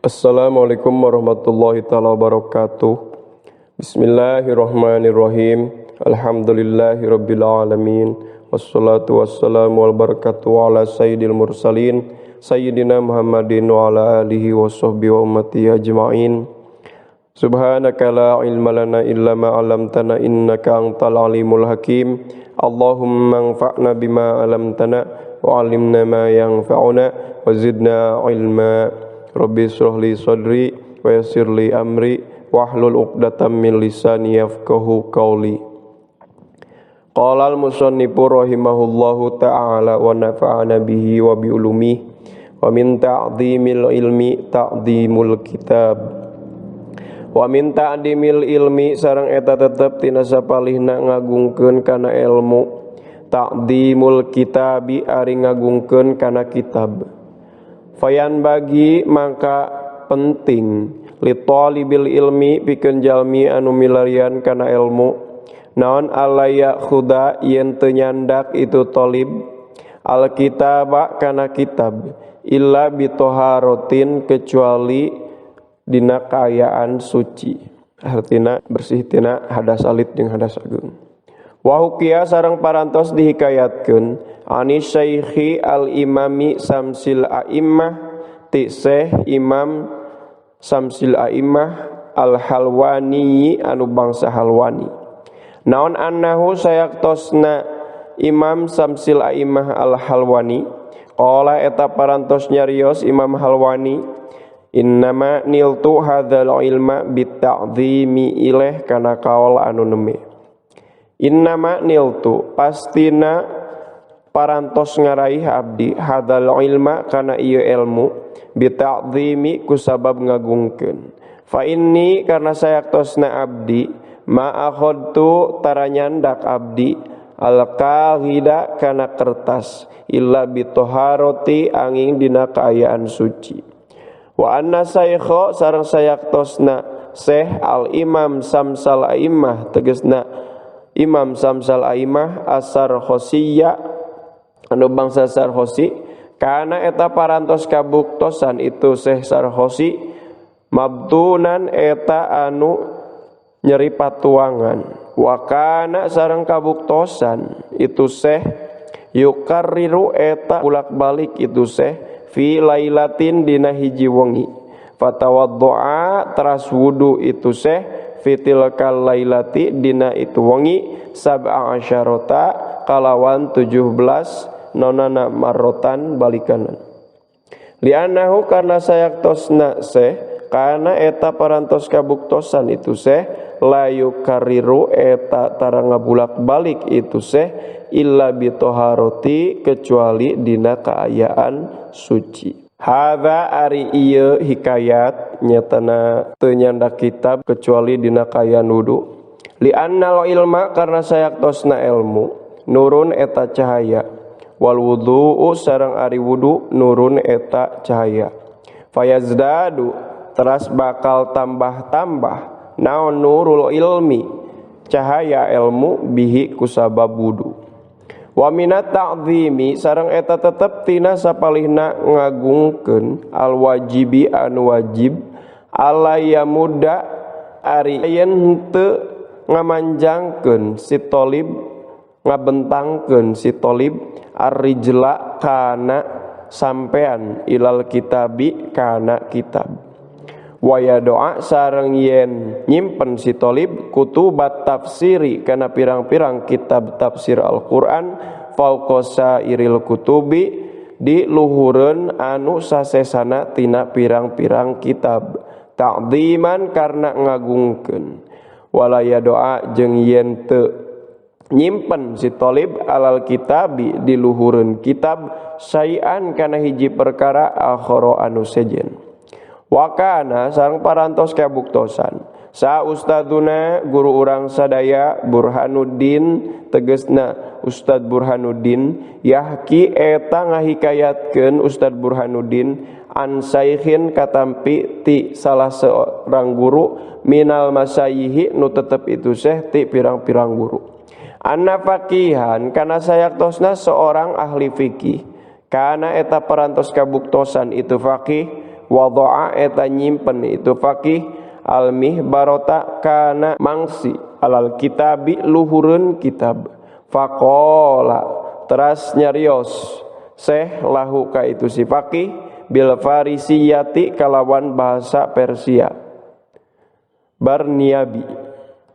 Assalamualaikum warahmatullahi taala wabarakatuh. Bismillahirrahmanirrahim. Alhamdulillahirabbil alamin. Wassalatu wassalamu wal barakatuh ala sayyidil mursalin sayyidina Muhammadin wa ala alihi washabbihi wa ummati ajmain. Subhanaka la ilma lana illa ma 'allamtana innaka antal alimul hakim. Allahumma anfa'na bima 'allamtana wa 'allimna ma yanfa'una wa zidna ilma. Rabbi shrah li sadri wa yassir li amri wahlul 'uqdatam min lisani yafqahu qawli. Qala al-musannifu rahimahullahu ta'ala wa nafa'ana bihi wa bi ulumihi wa min ta'dhimil ilmi ta'dhimul kitab. Wa min ta'dhimil ilmi sareng eta tetep tina sapalihna ngagungkeun kana ilmu. Ta'dhimul kitabi ari ngagungkeun kana kitab. Fayan bagi maka penting li talibil ilmi pikeun jalmi anu milarian kana ilmu naon alaya khuda yen teu nyandak itu talib al kitaba kana kitab illa bitoharotin kecuali dina kaayaan suci artina bersih tina hadas alit jeung hadas agung. Wa hukiya sareng parantos dihikayatkeun ani syaikhi al-imami samsil a'immah ti Syekh Imam Samsil a'immah al-Halwani anu bangsa Halwani. Naon annahu sayaktosna Imam Samsil a'immah al-Halwani qala eta parantos nyarios Imam Halwani innama niltu hadzal ilma bita'dhimi ilaih kana kaul anu neme. Innama niltu pastina parantos ngaraih abdi hadzal ilma kana ieu ilmu bita'dhimi kusabab ngagungkeun. Fa inni karna sayaktosna abdi ma akhadtu taranyandak abdi al-qaghida kana kertas illa bitoharoti angin dina kaayaan suci. Wa anna saykha sareng sayaktosna Syekh al-Imam Samsal a'immah tegasna Imam Samsal a'immah as-Sarkhosiyya anu bangsa Sarkhosi kana eta parantos kabuktosan itu Syekh Sarkhosi mabtunan eta anu nyeri patuangan wa kana sareng kabuktosan itu Syekh yukarriru eta bolak-balik itu Syekh fi lailatin dina hiji wengi fatawaddoa teras wudu itu Syekh fitil kal lailati dina itu wengi sab'a asyarota kalawan 17 nonana marrotan balikanan li'annahu karna sayaktosna Syekh kana eta parantos kabuktosan itu Syekh layu kariru eta tara ngabulak balik itu Syekh illa bitoharoti kecuali dina kaayaan suci. Hadza ari ieu hikayat nyatana teu nyandak kitab kecuali dina kaayaan wudu. Li annal ilma karna sayaktosna ilmu nurun eta cahaya wal wudu'u sareng ari wudu nurun eta cahaya. Fayazdadu teras bakal tambah-tambah naon nurul ilmi cahaya ilmu bihi kusabab wudu. Wa minat ta'dhimi sareng eta tetep tina sapalihna ngagungkeun al wajibi anu wajib alayamudda ari yen henteu ngamanjangkeun si talib ngabentangkeun si talib ar-rijla kana sampean ilal kitabi kana kitab. Waya doa sareng yen nyimpen si talib kutubat tafsiri kana pirang-pirang kitab tafsir Al-Qur'an fauqa iril kutubi di luhureun anu sasesana tina pirang-pirang kitab ta'dhiman karna ngagungkeun. Walaya doa jeung yen teu nyimpen si talib alal kitabi di luhureun kitab sayan kana hiji perkara akhara anu sejen. Wakana sareng parantos kabuktosan sa ustaduna guru urang sadaya Burhanuddin tegasna Ustad Burhanuddin yahki eta ngahikayatkeun Ustad Burhanuddin an saikhin katampi ti salah seorang guru minal masayyihi nu tetep itu Syekh ti pirang-pirang guru anna faqihan kana sayaktosna seorang ahli fikih kana eta parantos kabuktosan itu faqih wada'a eta nyimpen itu faqih al mihbarata kana mangsi alal kitabi luhureun kitab faqala teras nyarios seh lahu ka itu si faqih bil farisiyati kalawan bahasa Persia Barniabi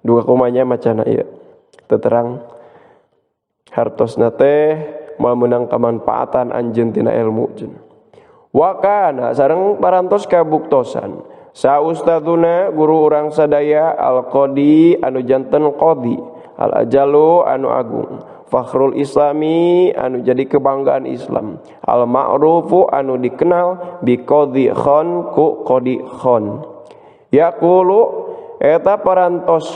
dua komanya macana ieu teterang hartosna teh moal meunang kamanfaatan anjeun tina ilmu cenah wa kana sareng parantos kabuktosan sa ustaduna guru urang sadaya al qadi anu janten qadi al ajalu anu agung fakhrul islami anu jadi kebanggaan Islam al ma'rufu anu dikenal bi qadi khan ku qadi khan yaqulu eta parantos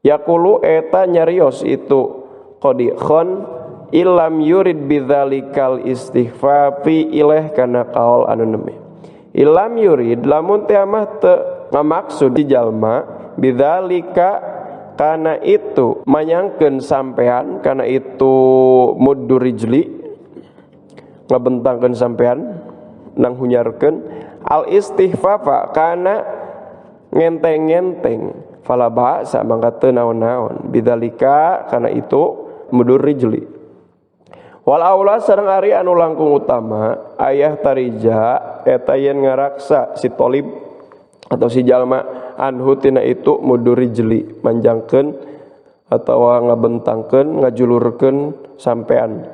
yaqulu eta nyarios itu qadi khan ilam yurid bidzalikal istighfafi ilaih kana qaul anu neme ilam yurid lamun teh mah teu ngamaksud di jalma bidzalika kana itu manyangkeun sampean kana itu muddur rijli ngabentangkeun sampean nang hunyarkeun al istighfafa kana ngenteng-ngenteng fala ba'sa mangka teu naon-naon bidzalika kana itu muddur rijli wal aula sareng ari anu langkung utama ayah tarija eta yen ngaraksa si tolib atau si jalma anhu tina itu muddur rijli manjangkeun atawa ngabentangkeun ngajulurkeun sampean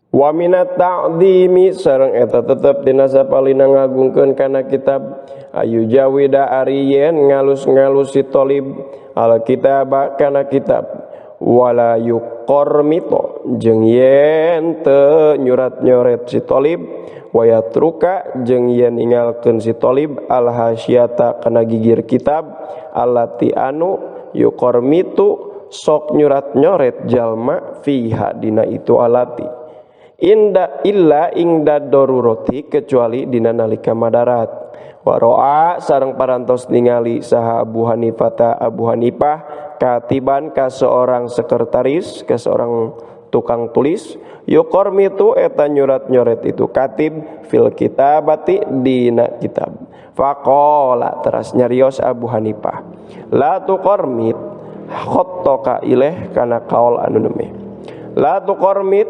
wa minat ta'dhimi sareng eta tetep dina sapalina ngagungkeun kana kitab ayu jawida ariyen ngalus-ngalus si tolib al kitab kana kitab wala yuqarmito jeung yen teu nyurat-nyoret si tolib wayatruka jeung yen ninggalkeun si tolib al hasyata kana gigir kitab allati anu yuqarmitu sok nyurat-nyoret jalma fiha dina itu alati inda illa ingda darurati kecuali dina nalika madarat waroa sareng parantos ningali saha Abu Hanifah katiban ka seorang sekretaris ka seorang tukang tulis yuqarmitu eta nyurat-nyoret itu katib fil kitabati dina kitab faqala teras nyarios Abu Hanifah la tuqarmit khattaka ilaih kana qaul anu neme la tuqarmit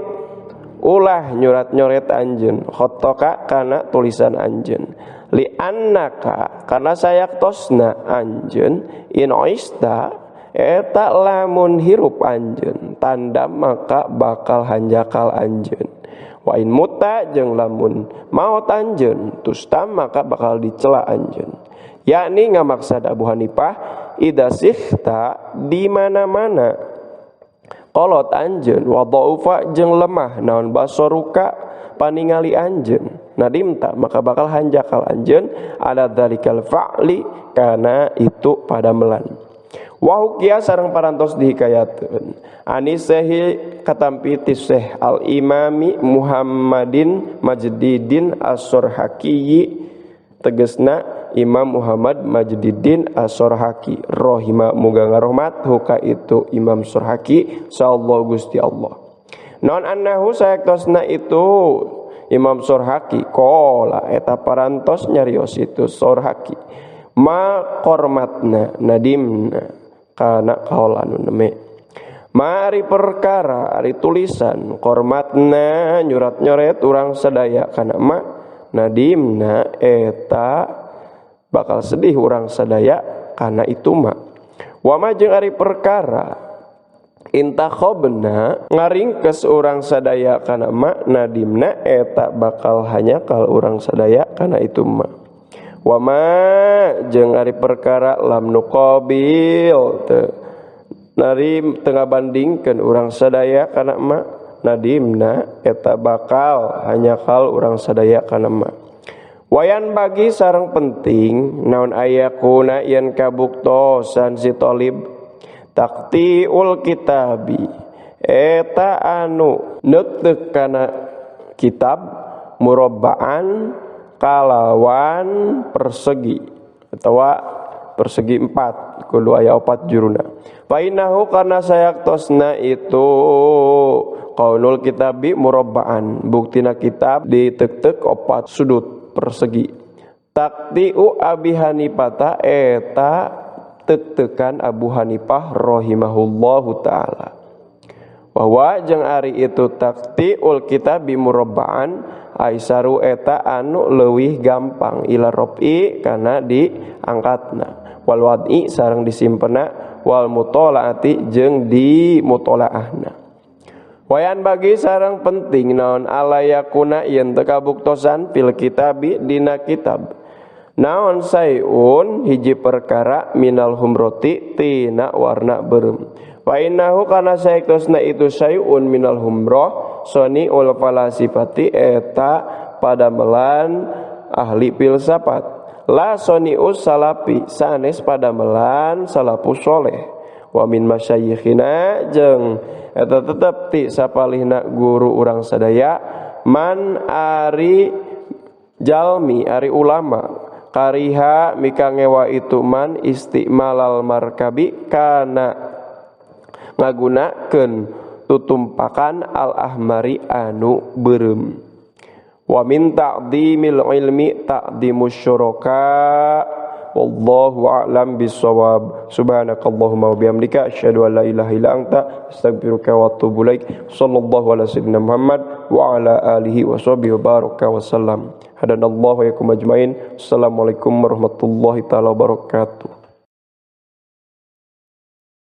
ulah nyurat-nyoret anjeun khattaka kana tulisan anjeun li annaka karena sayaktosna anjeun in oista eta lamun hirup anjeun tanda maka bakal hanjakal anjeun wa in mutta jeung lamun maot anjeun tustam maka bakal dicela anjeun yakni ngamaksad Abu Hanifah idza sikhta di mana-mana kolot anjeun wa dhaufa jeung lemah naon basoruka paningali anjeun nadimta maka bakal hanjakal anjeun ala dzalikal fa'li kana itu pada melan wa hukiya sareng parantos dihikayateun anisehi katampi ti Syekh al Imami Muhammadin Majdiddin As-Sorhaki tegesna Imam Muhammad Majdiddin As-Sorhaki rohima muga ngarohmat huka itu Imam Sorhaki sallallahu Gusti Allah non annahu sayaktosna itu Imam Sorhaki qala eta parantos nyarios itu Sorhaki ma qormatna nadimna kana qaul anu neme mari perkara ari tulisan qormatna nyurat-nyoret urang sadaya kana ma nadimna eta bakal sedih urang sadaya kana itu mah wa ma jeung ari perkara intakhobna ngaringkes urang sadaya kana ma nadimna eta bakal hanyakal urang sadaya kana itu mah wa ma jeung ari perkara lam nuqabil teu nari teu ngabandingkeun urang sadaya kana ma nadimna eta bakal hanyakal urang sadaya kana ma wayan bagi sareng penting naon ayakuna yen kabuktosan si tolib taktiul kitabi eta anu neuteuk kana kitab murabbaan kalawan persegi atawa persegi 4 kudu aya 4 juruna fainahu karna sayaktosna itu qaulul kitabi murabbaan buktina kitab diteuk-teuk 4 sudut persegi taktiu Abi Hanifah eta tek-tekan Abu Hanifah rahimahullahu taala. Bahwa jeung ari itu taktiul kitab bimurabba'an aisaru eta anu leuwih gampang ila rafi kana diangkatna wal wad'i sareng disimpenna wal mutolaati jeung di mutolaahna. Wayan bagi sareng penting naon alayakuna yen teu kabuktosan fil kitabi dina kitab naon sayun hiji perkara minal humroti tina warna beureum. Wa innahu kana saektosna itu sayun minal humrah soni ul falasifati eta padamelan ahli filsafat la soni us salafi sanes padamelan salafus soleh. Wa min masyayikhina jeung eta tetep ti sapalihna guru urang sadaya man ari jalmi ari ulama kariha mika ngewa itu man istimalal markabi kana ngagunakeun tutumpakan al ahmari anu beureum. Wa min ta'dimil ilmi ta'dimus syuraka wallahu a'lam bissawab. Subhanakallahumma wa bihamdika asyhadu an la ilaha illa anta astaghfiruka wa atubu ilaik. Sallallahu ala sayyidina Muhammad wa ala alihi wa sahbihi wa baraka wa sallam. Hadanallahu wa yakum ajmain. Assalamualaikum warahmatullahi taala wabarakatuh.